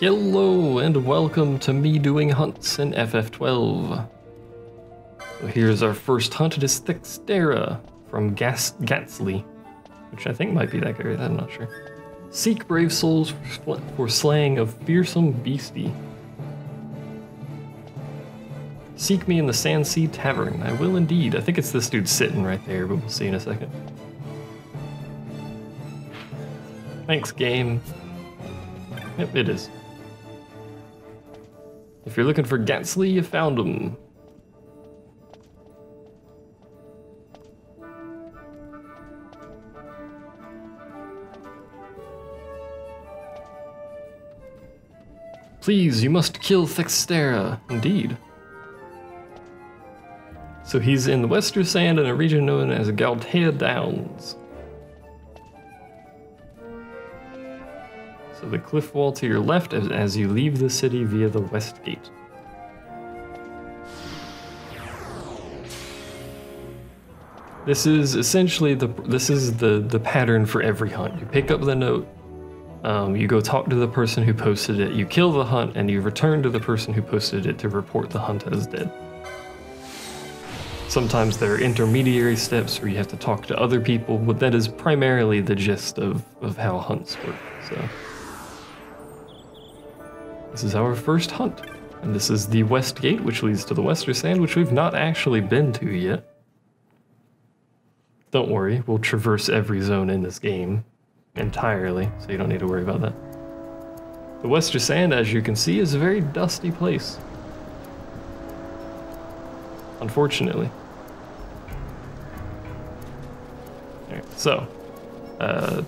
Hello and welcome to me doing hunts in FF12. So here's our first hunt. It is Thixtera from Gatsley, which I think might be that guy, I'm not sure. Seek brave souls for slaying of fearsome beastie. Seek me in the Sandsea Tavern. I will indeed. I think it's this dude sitting right there, but we'll see in a second. Thanks, game. Yep, it is. If you're looking for Gatsley, you found him. Please, you must kill Thixtera. Indeed. So he's in the Western Sand in a region known as Galtea Downs. So the cliff wall to your left as you leave the city via the west gate. This is essentially the pattern for every hunt. You pick up the note, you go talk to the person who posted it, you kill the hunt, and you return to the person who posted it to report the hunt as dead. Sometimes there are intermediary steps where you have to talk to other people, but that is primarily the gist of how hunts work. So this is our first hunt, and this is the west gate, which leads to the Western Sand, which we've not actually been to yet. Don't worry, we'll traverse every zone in this game entirely, so you don't need to worry about that. The Western Sand, as you can see, is a very dusty place. Unfortunately. Alright, so, I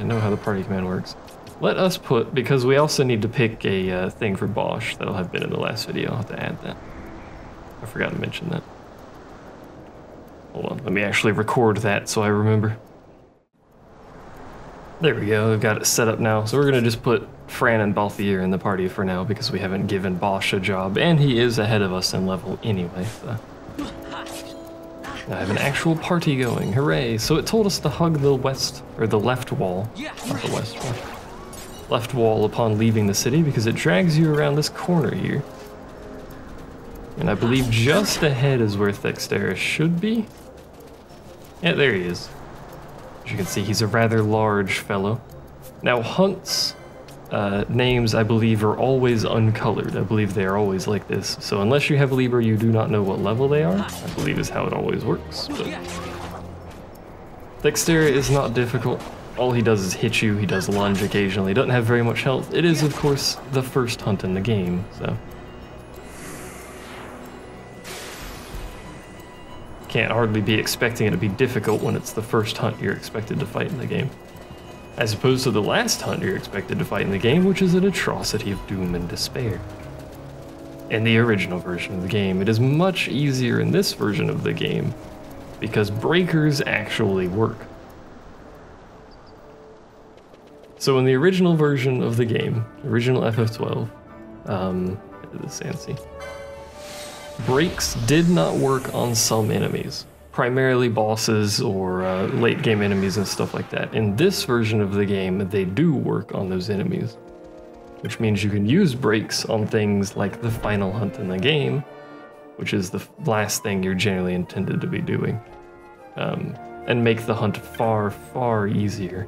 know how the party command works. Let us put, because we also need to pick a thing for Bosch that'll have been in the last video. I'll have to add that. I forgot to mention that. Hold on, let me actually record that so I remember. There we go, I've got it set up now. So we're gonna just put Fran and Balthier in the party for now because we haven't given Bosch a job, and he is ahead of us in level anyway, so. I have an actual party going, hooray. So it told us to hug the west, or the left wall, not the west wall. Left wall upon leaving the city because it drags you around this corner here. And I believe just ahead is where Thixtera should be. Yeah, there he is. As you can see, he's a rather large fellow. Now, hunts names, I believe, are always uncolored. I believe they are always like this. So unless you have Libra, you do not know what level they are. I believe is how it always works. But Thixtera is not difficult. All he does is hit you. He does lunge occasionally. He doesn't have very much health. It is, of course, the first hunt in the game, so. Can't hardly be expecting it to be difficult when it's the first hunt you're expected to fight in the game. As opposed to the last hunt you're expected to fight in the game, which is an atrocity of doom and despair. In the original version of the game, it is much easier in this version of the game because breakers actually work. So in the original version of the game, original FF12, the Sandsea, breaks did not work on some enemies, primarily bosses or late game enemies and stuff like that. In this version of the game, they do work on those enemies, which means you can use breaks on things like the final hunt in the game, which is the last thing you're generally intended to be doing, and make the hunt far, far easier.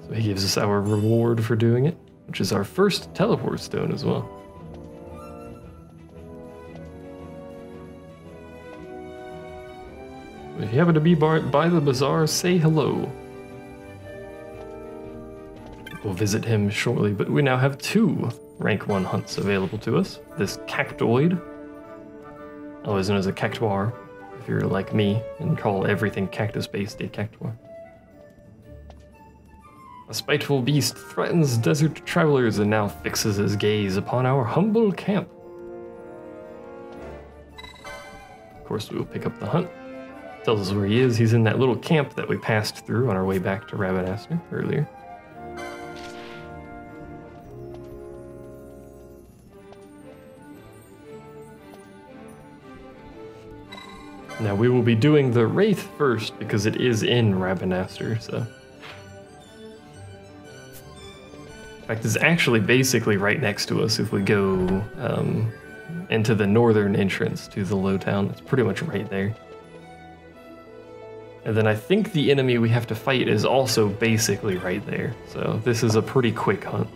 So he gives us our reward for doing it, which is our first teleport stone as well. If you happen to be by the bazaar, say hello. We'll visit him shortly, but we now have 2 rank 1 hunts available to us. This cactoid, always known as a cactuar, if you're like me and call everything cactus-based a cactuar. A spiteful beast threatens desert travelers and now fixes his gaze upon our humble camp. Of course, we will pick up the hunt. Tells us where he is. He's in that little camp that we passed through on our way back to Rabbit earlier. Now we will be doing the Wraith first because it is in Rabanastre, so. In fact, it's actually basically right next to us if we go into the northern entrance to the Lowtown. It's pretty much right there. And then I think the enemy we have to fight is also basically right there. So this is a pretty quick hunt.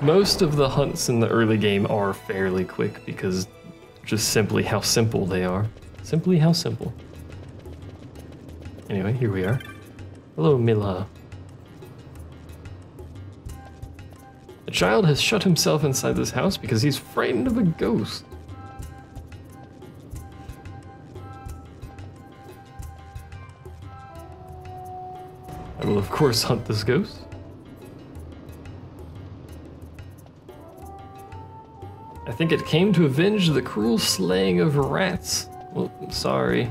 Most of the hunts in the early game are fairly quick because just simply how simple they are. Simply how simple. Anyway, here we are. Hello, Mila. A child has shut himself inside this house because he's frightened of a ghost. I will of course hunt this ghost. I think it came to avenge the cruel slaying of rats. Well, sorry.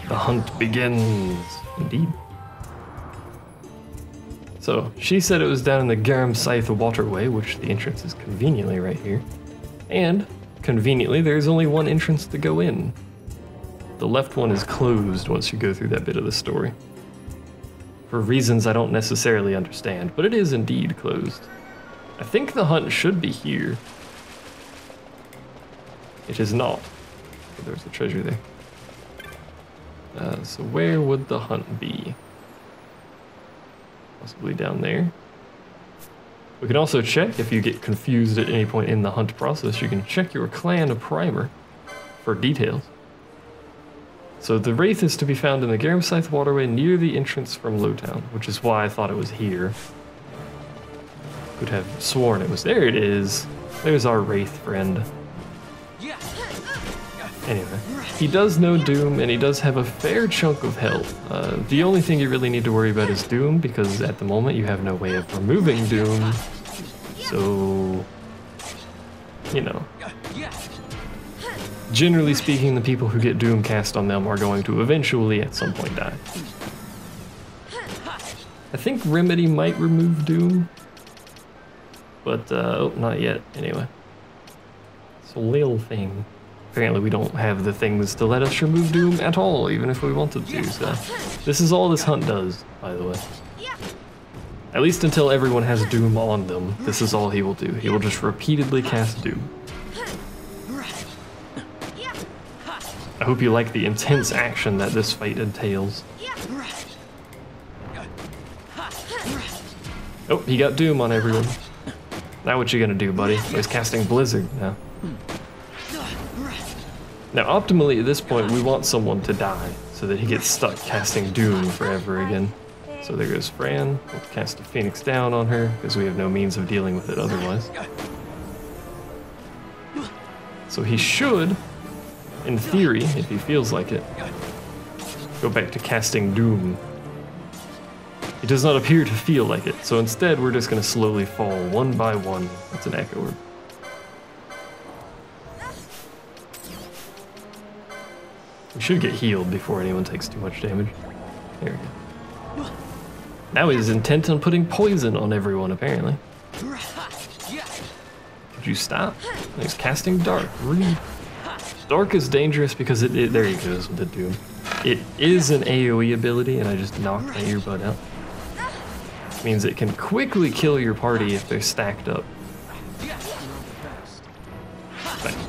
The hunt begins. Indeed. So, she said it was down in the Dalmasca Waterway, which the entrance is conveniently right here. And, conveniently, there's only one entrance to go in. The left one is closed once you go through that bit of the story. For reasons I don't necessarily understand, but it is indeed closed. I think the hunt should be here. It is not. Oh, there's a treasure there. So where would the hunt be? Possibly down there. We can also check, if you get confused at any point in the hunt process, you can check your clan primer for details. So the Wraith is to be found in the Dalmasca Waterway near the entrance from Lowtown, which is why I thought it was here. Could have sworn it was. There it is. There's our Wraith friend. Anyway, he does know Doom, and he does have a fair chunk of health. The only thing you really need to worry about is Doom, because at the moment you have no way of removing Doom. So, you know. Generally speaking, the people who get Doom cast on them are going to eventually at some point die. I think Remedy might remove Doom, but oh, not yet anyway. It's a little thing. Apparently we don't have the things to let us remove Doom at all, even if we wanted to, so. This is all this hunt does, by the way. At least until everyone has Doom on them, this is all he will do. He will just repeatedly cast Doom. I hope you like the intense action that this fight entails. Oh, he got Doom on everyone. Now what you gonna do, buddy? He's casting Blizzard now. Now, optimally, at this point, we want someone to die, so that he gets stuck casting Doom forever again. So there goes Fran. We'll cast a Phoenix down on her, because we have no means of dealing with it otherwise. So he should, in theory, if he feels like it, go back to casting Doom. He does not appear to feel like it, so instead we're just going to slowly fall one by one. That's an echo word. We should get healed before anyone takes too much damage. There we go. Now he's intent on putting poison on everyone, apparently. Could you stop? He's casting Dark. Dark is dangerous because there he goes with the Doom. It is an AoE ability, and I just knocked my earbud out. It means it can quickly kill your party if they're stacked up.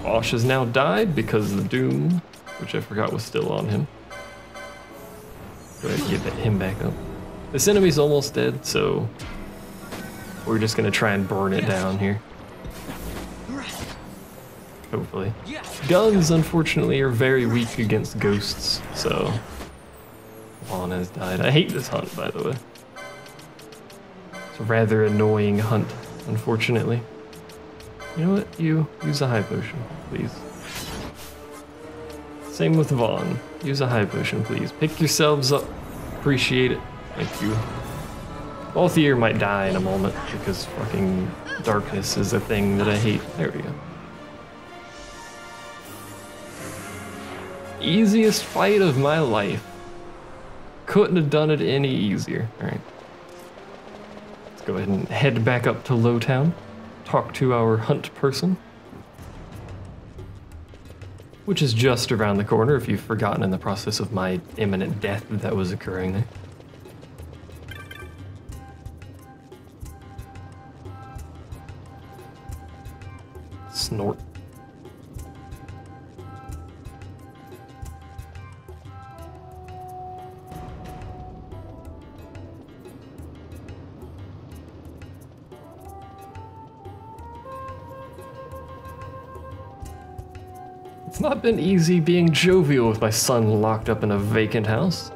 Bosch has now died because of the Doom, which I forgot was still on him. Go ahead and get him back up. This enemy's almost dead, so we're just gonna try and burn it down here. Hopefully. Guns, unfortunately, are very weak against ghosts, so Vaughn has died. I hate this hunt, by the way. It's a rather annoying hunt, unfortunately. You know what? You use a high potion, please. Same with Vaughn. Use a high potion, please. Pick yourselves up. Appreciate it. Thank you. Balthier might die in a moment because fucking darkness is a thing that I hate. There we go. Easiest fight of my life. Couldn't have done it any easier. Alright. Let's go ahead and head back up to Lowtown. talk to our hunt person, which is just around the corner if you've forgotten in the process of my imminent death that was occurring there. Snort. It's not been easy being jovial with my son locked up in a vacant house.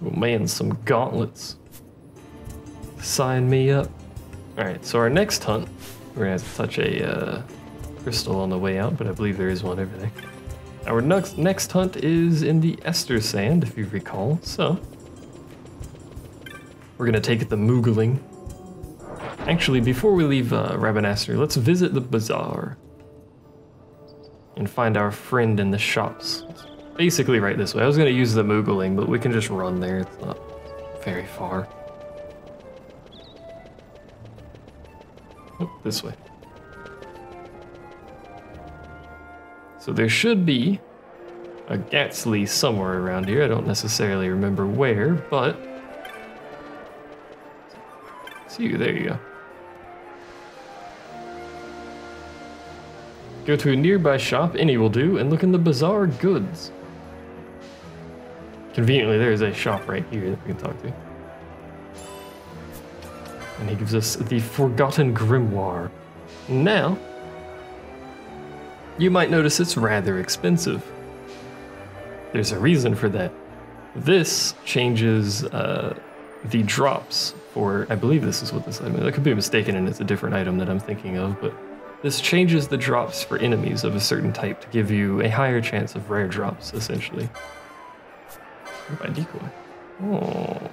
Oh man, some gauntlets. Sign me up. Alright, so our next hunt, we're gonna have to touch a crystal on the way out, but I believe there is one over there. Our next hunt is in the Ester Sand, if you recall, so we're gonna take the Moogling. Actually, before we leave Rabanastre, let's visit the bazaar and find our friend in the shops. It's basically right this way. I was gonna use the Moogling, but we can just run there. It's not very far. Oh, this way. So there should be a Gatsly somewhere around here. I don't necessarily remember where, but see you. There you go. Go to a nearby shop, any will do, and look in the bazaar goods. Conveniently, there is a shop right here that we can talk to. And he gives us the Forgotten Grimoire. Now, you might notice it's rather expensive. There's a reason for that. This changes the drops for, I believe this is what this item is. I could be mistaken and it's a different item that I'm thinking of, but this changes the drops for enemies of a certain type to give you a higher chance of rare drops, essentially. By decoy. Oh.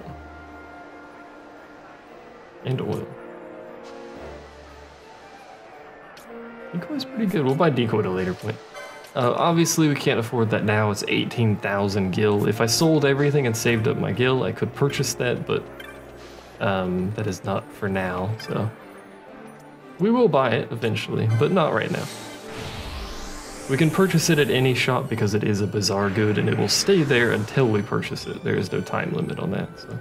And oil. Decoy's pretty good. We'll buy decoy at a later point. Obviously, we can't afford that now. It's 18,000 gil. If I sold everything and saved up my gil, I could purchase that, but that is not for now, so. We will buy it eventually, but not right now. We can purchase it at any shop because it is a bazaar good, and it will stay there until we purchase it. There is no time limit on that, so.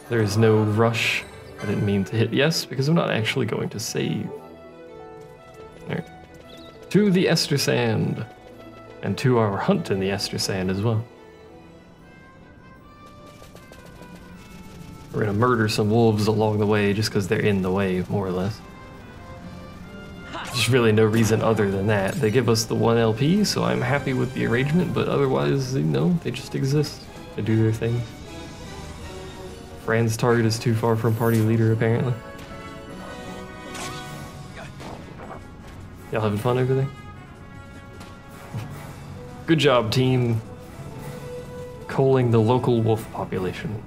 There is no rush. I didn't mean to hit yes, because I'm not actually going to save. Alright. To the Ester Sand. And to our hunt in the Ester Sand as well. We're gonna murder some wolves along the way just because they're in the way, more or less. There's really no reason other than that. They give us the 1 LP, so I'm happy with the arrangement, but otherwise, you know, they just exist. They do their thing. Fran's target is too far from party leader, apparently. Y'all having fun over there? Good job, team. Culling the local wolf population.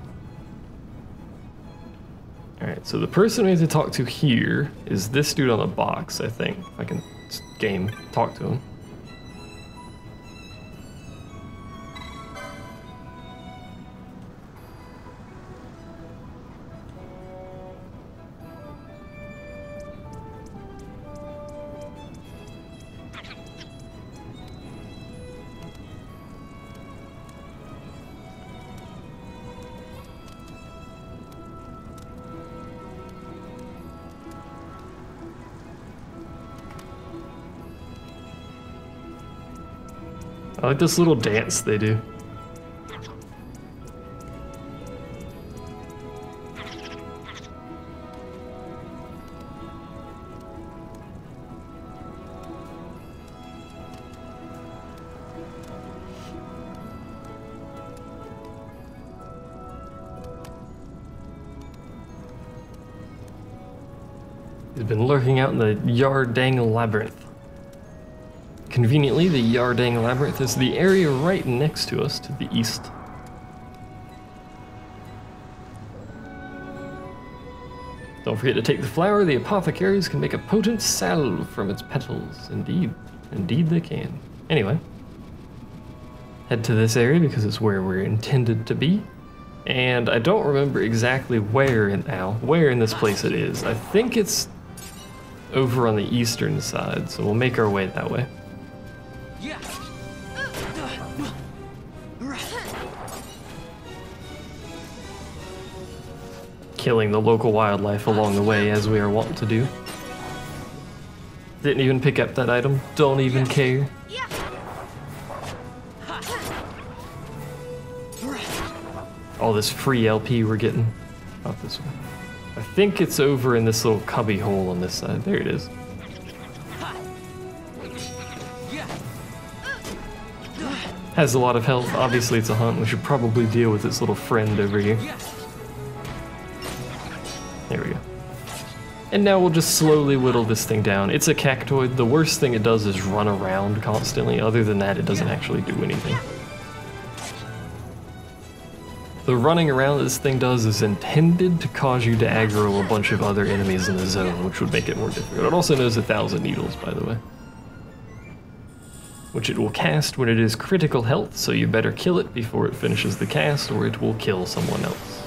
Alright, so the person we have to talk to here is this dude on the box, I think. If I can talk to him. I like this little dance they do. He's been lurking out in the Yardang Labyrinth. Conveniently, the Yardang Labyrinth is the area right next to us to the east. Don't forget to take the flower. The apothecaries can make a potent salve from its petals. Indeed. Indeed they can. Anyway. Head to this area because it's where we're intended to be. And I don't remember exactly where in this place it is. I think it's over on the eastern side, so we'll make our way that way. Killing the local wildlife along the way, as we are wont to do. Didn't even pick up that item. Don't even care. All this free LP we're getting. Not this one. I think it's over in this little cubby hole on this side. There it is. Has a lot of health. Obviously it's a hunt. We should probably deal with its little friend over here. There we go. And now we'll just slowly whittle this thing down. It's a cactoid. The worst thing it does is run around constantly. Other than that, it doesn't actually do anything. The running around that this thing does is intended to cause you to aggro a bunch of other enemies in the zone, which would make it more difficult. It also knows 1,000 needles, by the way. Which it will cast when it is critical health, so you better kill it before it finishes the cast, or it will kill someone else.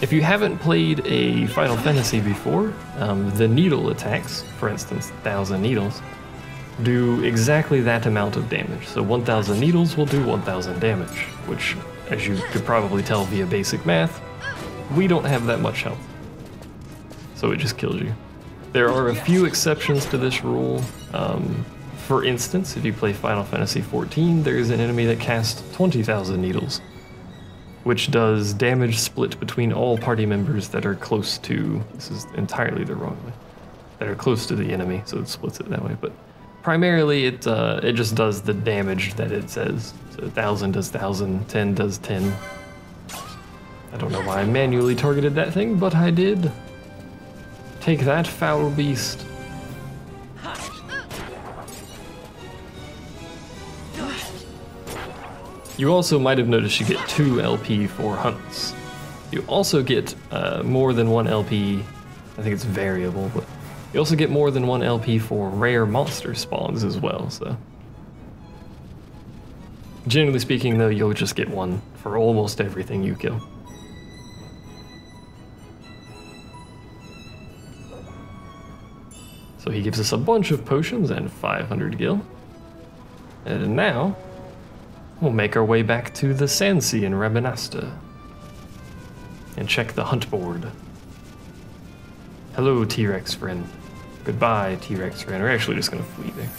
If you haven't played a Final Fantasy before, the needle attacks, for instance, 1,000 needles, do exactly that amount of damage. So 1,000 needles will do 1,000 damage, which, as you could probably tell via basic math, we don't have that much health. So it just kills you. There are a few exceptions to this rule. For instance, if you play Final Fantasy XIV, there is an enemy that casts 20,000 needles, which does damage split between all party members that are close to, this is entirely the wrong way, that are close to the enemy, so it splits it that way. But primarily, it just does the damage that it says. So 1,000 does 1,000, 10 does 10. I don't know why I manually targeted that thing, but I did. Take that, foul beast. You also might have noticed you get 2 LP for hunts. You also get more than 1 LP, I think it's variable, but you also get more than 1 LP for rare monster spawns as well, so. Generally speaking though, you'll just get 1 for almost everything you kill. So he gives us a bunch of potions and 500 gil. And now, we'll make our way back to the Sandsea in Rabanasta and check the hunt board. Hello, T-Rex friend. Goodbye, T-Rex friend. We're actually just gonna flee there.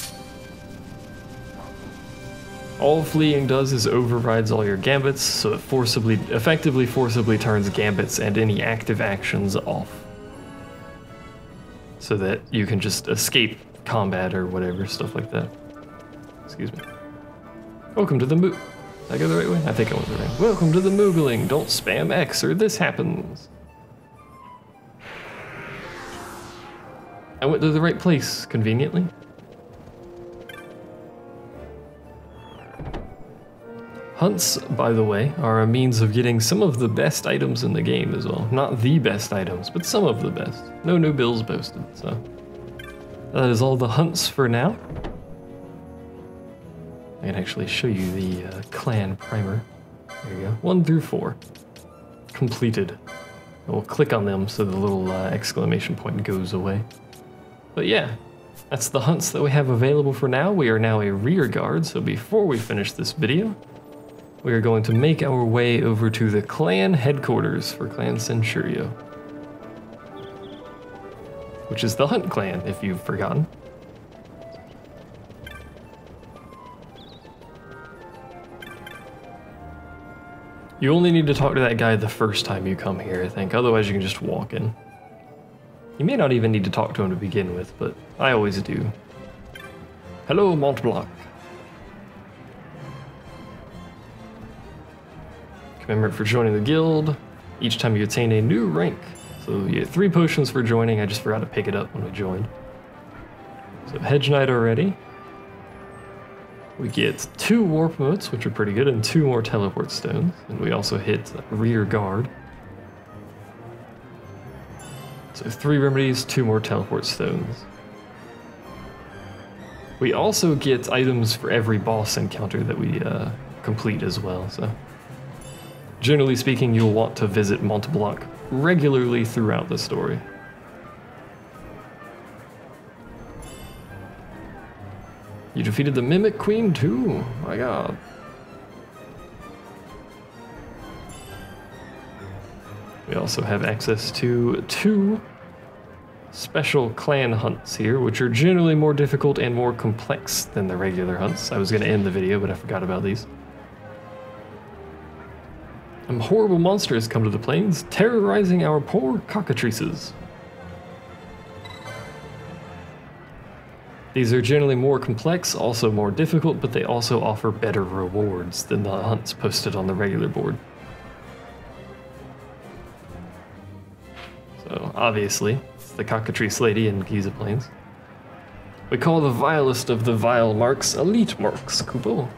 All fleeing does is overrides all your gambits, so it effectively forcibly turns gambits and any active actions off, so that you can just escape combat or whatever, stuff like that. Excuse me. Welcome to the Did I go the right way? I think I went the right way. Welcome to the Moogling. Don't spam X or this happens. I went to the right place, conveniently. Hunts, by the way, are a means of getting some of the best items in the game as well. Not the best items, but some of the best. No new bills boasted, so. That is all the hunts for now. I can actually show you the clan primer. There you go, 1 through 4. Completed. We'll click on them so the little exclamation point goes away. But yeah, that's the hunts that we have available for now. We are now a rear guard, so before we finish this video, we are going to make our way over to the clan headquarters for Clan Centurio, which is the Hunt Clan, if you've forgotten. You only need to talk to that guy the first time you come here, I think. Otherwise, you can just walk in. You may not even need to talk to him to begin with, but I always do. Hello, Montblanc. Commemorate for joining the guild. Each time you attain a new rank. So you get 3 potions for joining. I just forgot to pick it up when we joined. So Hedge Knight already. We get 2 warp motes, which are pretty good, and 2 more teleport stones. And we also hit rear guard. So 3 remedies, 2 more teleport stones. We also get items for every boss encounter that we complete as well, so. Generally speaking, you'll want to visit Mont Blanc regularly throughout the story. You defeated the Mimic Queen too, my god. We also have access to 2 special clan hunts here, which are generally more difficult and more complex than the regular hunts. I was going to end the video, but I forgot about these. Horrible monsters come to the plains, terrorizing our poor cockatrices. These are generally more complex, also more difficult, but they also offer better rewards than the hunts posted on the regular board. So, obviously, it's the Cockatrice Lady in Giza Plains. We call the vilest of the vile marks elite marks, Kupo.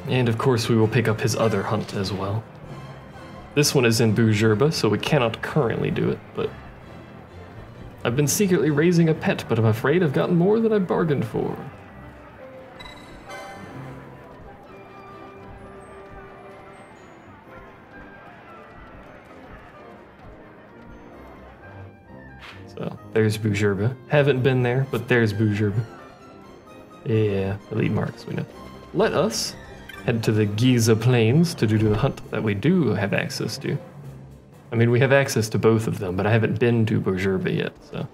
And of course we will pick up his other hunt as well. This one is in Bujerba, so we cannot currently do it, but I've been secretly raising a pet, but I'm afraid I've gotten more than I bargained for. So, there's Bujerba. Haven't been there, but there's Bujerba. Yeah, elite marks, we know. Let us head to the Giza Plains to do the hunt that we do have access to. I mean, we have access to both of them, but I haven't been to Bujerba yet, so.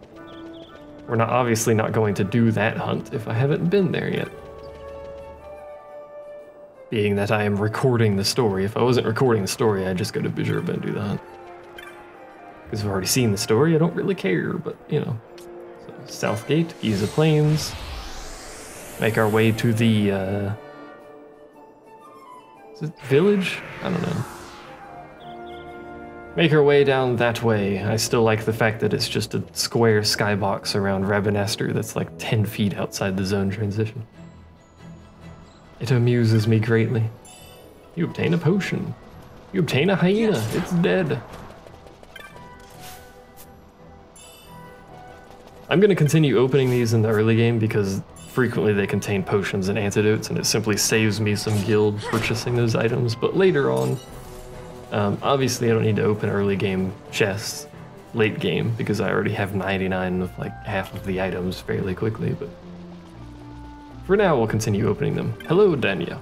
We're not obviously not going to do that hunt if I haven't been there yet. Being that I am recording the story. If I wasn't recording the story, I'd just go to Bujerba and do the hunt. Because I've already seen the story, I don't really care, but, you know. So, Southgate, Giza Plains. Make our way to the, is it village? I don't know. Make our way down that way. I still like the fact that it's just a square skybox around Rabanastre that's like 10 feet outside the zone transition. It amuses me greatly. You obtain a potion. You obtain a hyena. It's dead. I'm going to continue opening these in the early game because frequently they contain potions and antidotes, and it simply saves me some guild purchasing those items. But later on, obviously I don't need to open early game chests late game because I already have 99 of like half of the items fairly quickly. But for now, we'll continue opening them. Hello, Danya.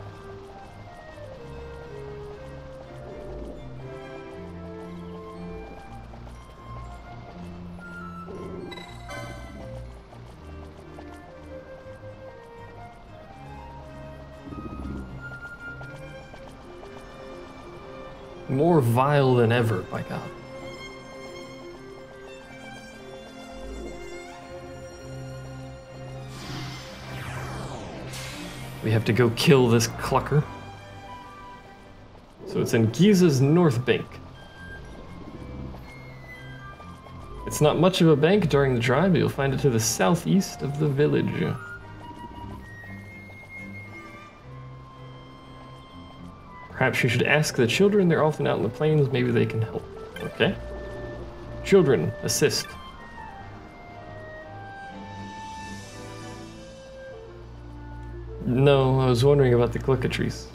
More vile than ever, by God. We have to go kill this clucker. So it's in Giza's north bank. It's not much of a bank during the drive, but you'll find it to the southeast of the village. Perhaps you should ask the children. They're often out in the plains. Maybe they can help. Okay. Children, assist. No, I was wondering about the cockatrice.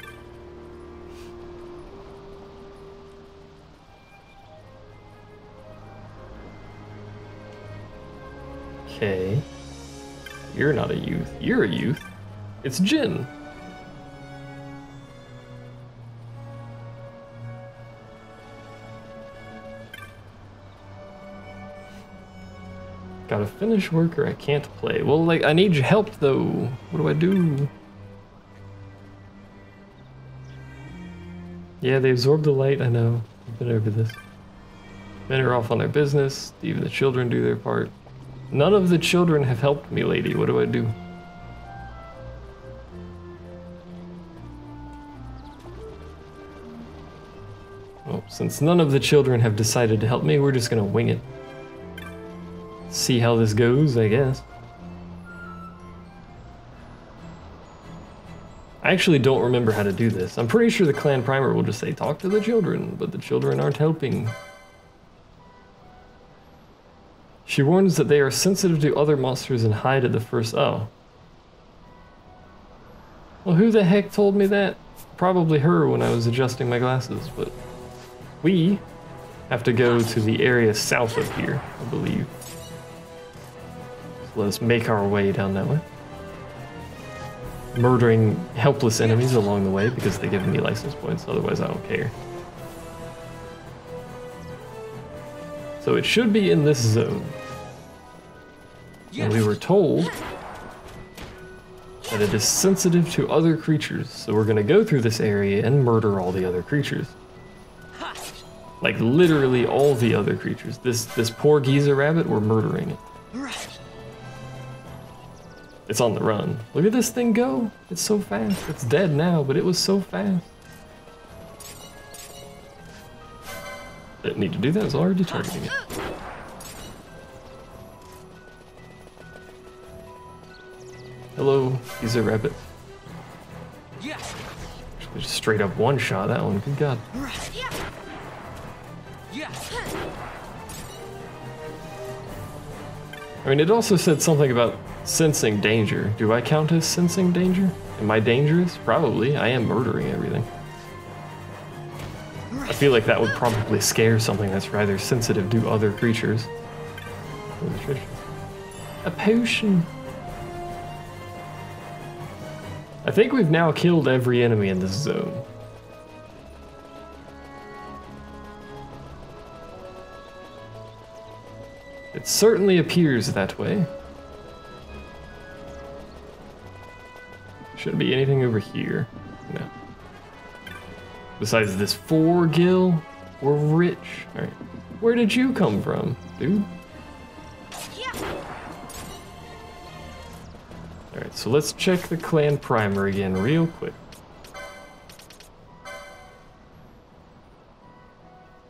Okay. You're not a youth. You're a youth. It's Jin. Gotta finish work or I can't play. Well, like, I need your help though. What do I do? Yeah, they absorb the light, I know. I've been over this. Men are off on their business. Even the children do their part. None of the children have helped me, lady. What do I do? Well, since none of the children have decided to help me, we're just gonna wing it. See how this goes, I guess. I actually don't remember how to do this. I'm pretty sure the clan primer will just say, talk to the children, but the children aren't helping. She warns that they are sensitive to other monsters and hide at the first... Oh. Well, who the heck told me that? Probably her when I was adjusting my glasses, but... We have to go to the area south of here, I believe. So let us make our way down that way. Murdering helpless enemies along the way because they give me license points, otherwise I don't care. So it should be in this zone. And we were told that it is sensitive to other creatures, so we're gonna go through this area and murder all the other creatures. Like literally all the other creatures. This poor Giza rabbit, we're murdering it. It's on the run. Look at this thing go. It's so fast. It's dead now, but it was so fast. Didn't need to do that. It's already targeting it. Hello, he's a rabbit. Actually, just straight up one shot that one. Good God. I mean, it also said something about sensing danger. Do I count as sensing danger? Am I dangerous? Probably. I am murdering everything. I feel like that would probably scare something that's rather sensitive to other creatures. A potion. I think we've now killed every enemy in this zone. It certainly appears that way. Shouldn't be anything over here. No. Besides this 4 gil, we're rich. Alright. Where did you come from, dude? Alright, so let's check the clan primer again real quick.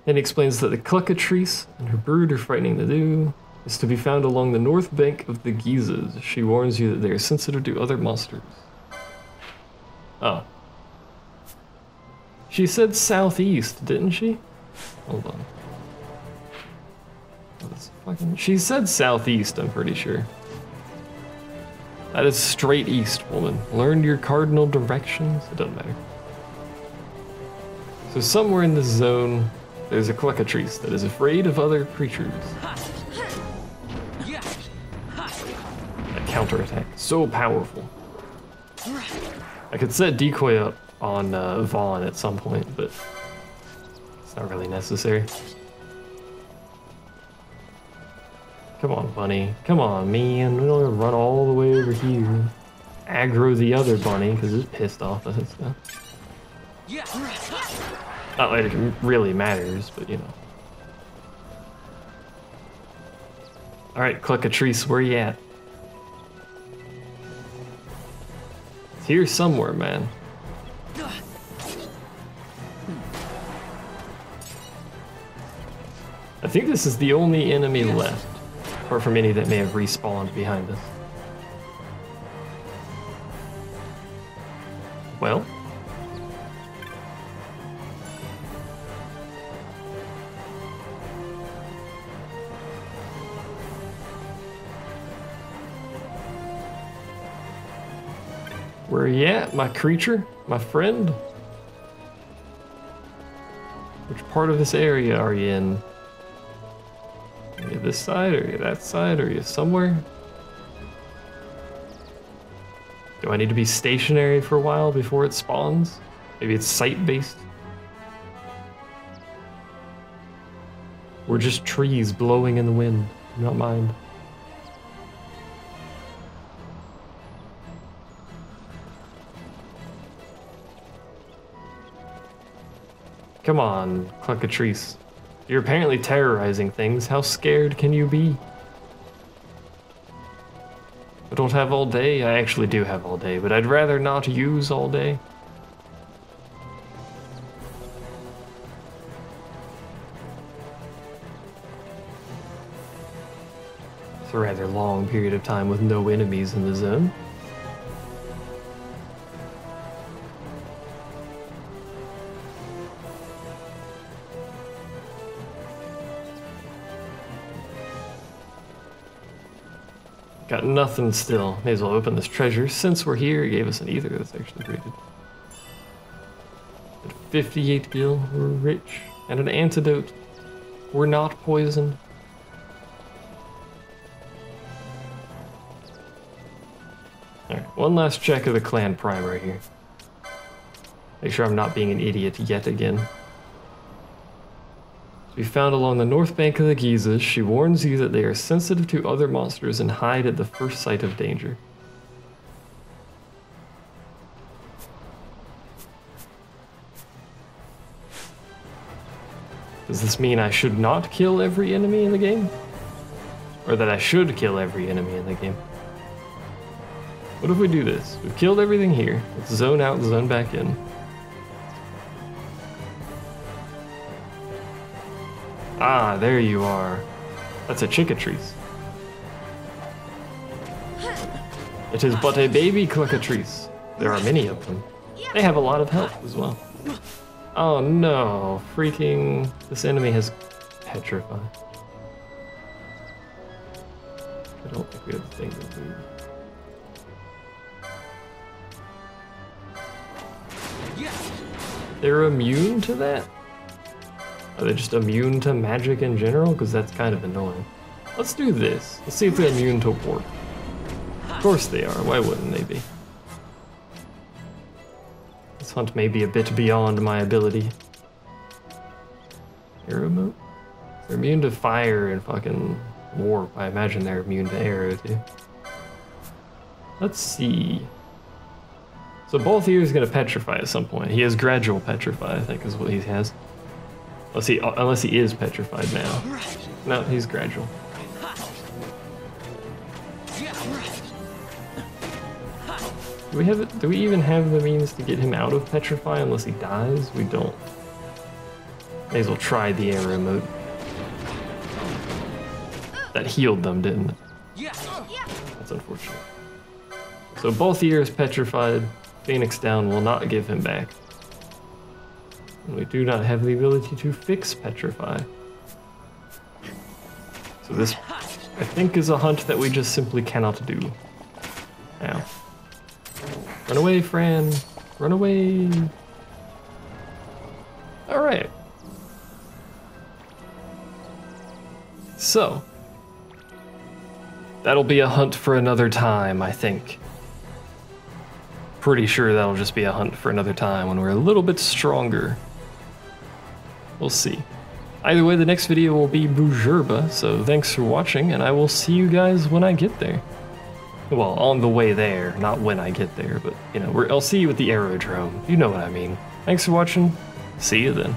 And explains that the Cluckatrice and her brood are frightening the dew. Is to be found along the north bank of the Gizas. She warns you that they are sensitive to other monsters. Oh. She said southeast, didn't she? Hold on. She said southeast, I'm pretty sure. That is straight east, woman. Learn your cardinal directions? It doesn't matter. So somewhere in this zone, there's a Cluckatrice that is afraid of other creatures. That counterattack, so powerful. I could set decoy up on Vaughn at some point, but it's not really necessary. Come on, bunny. Come on, man. We don't run all the way over here. Aggro the other bunny, because it's pissed off at stuff. Not like it really matters, but you know. Alright, Cluckatrice, where you at? It's here somewhere, man. I think this is the only enemy left, apart from any that may have respawned behind us. Well. Where are you at, my creature? My friend? Which part of this area are you in? Are you this side, or are you that side, or are you somewhere? Do I need to be stationary for a while before it spawns? Maybe it's site-based? We're just trees blowing in the wind. Do not mind. Come on, Cluckatrice. You're apparently terrorizing things. How scared can you be? I don't have all day. I actually do have all day, but I'd rather not use all day. It's a rather long period of time with no enemies in the zone. Got nothing still. May as well open this treasure. Since we're here, it gave us an ether that's actually graded. At 58 gil, we're rich. And an antidote. We're not poisoned. Alright, one last check of the clan primer here. Make sure I'm not being an idiot yet again. To be found along the north bank of the Geysers, she warns you that they are sensitive to other monsters and hide at the first sight of danger. Does this mean I should not kill every enemy in the game? Or that I should kill every enemy in the game? What if we do this? We've killed everything here. Let's zone out and zone back in. Ah, there you are. That's a Chickatrice. It is but a baby Cluckatrice. There are many of them. They have a lot of health as well. Oh no, freaking... This enemy has petrified. I don't think we have the thing to do. They're immune to that? Are they just immune to magic in general? Because that's kind of annoying. Let's do this. Let's see if they're immune to warp. Of course they are. Why wouldn't they be? This hunt may be a bit beyond my ability. Arrow mode? They're immune to fire and fucking warp. I imagine they're immune to arrow too. Let's see. So both ears gonna petrify at some point. He has gradual petrify, I think is what he has. Unless he is petrified now. No, he's gradual. Do we even have the means to get him out of petrify unless he dies? We don't. May as well try the arrow mode. That healed them, didn't it? That's unfortunate. So both ears petrified. Phoenix down will not give him back. And we do not have the ability to fix petrify. So this, I think, is a hunt that we just simply cannot do. Now. Run away, Fran. Run away. Alright. So. That'll be a hunt for another time, I think. Pretty sure that'll just be a hunt for another time when we're a little bit stronger. We'll see. Either way, the next video will be Bujerba, so thanks for watching, and I will see you guys when I get there. Well, on the way there, not when I get there, but, you know, I'll see you at the aerodrome. You know what I mean. Thanks for watching. See you then.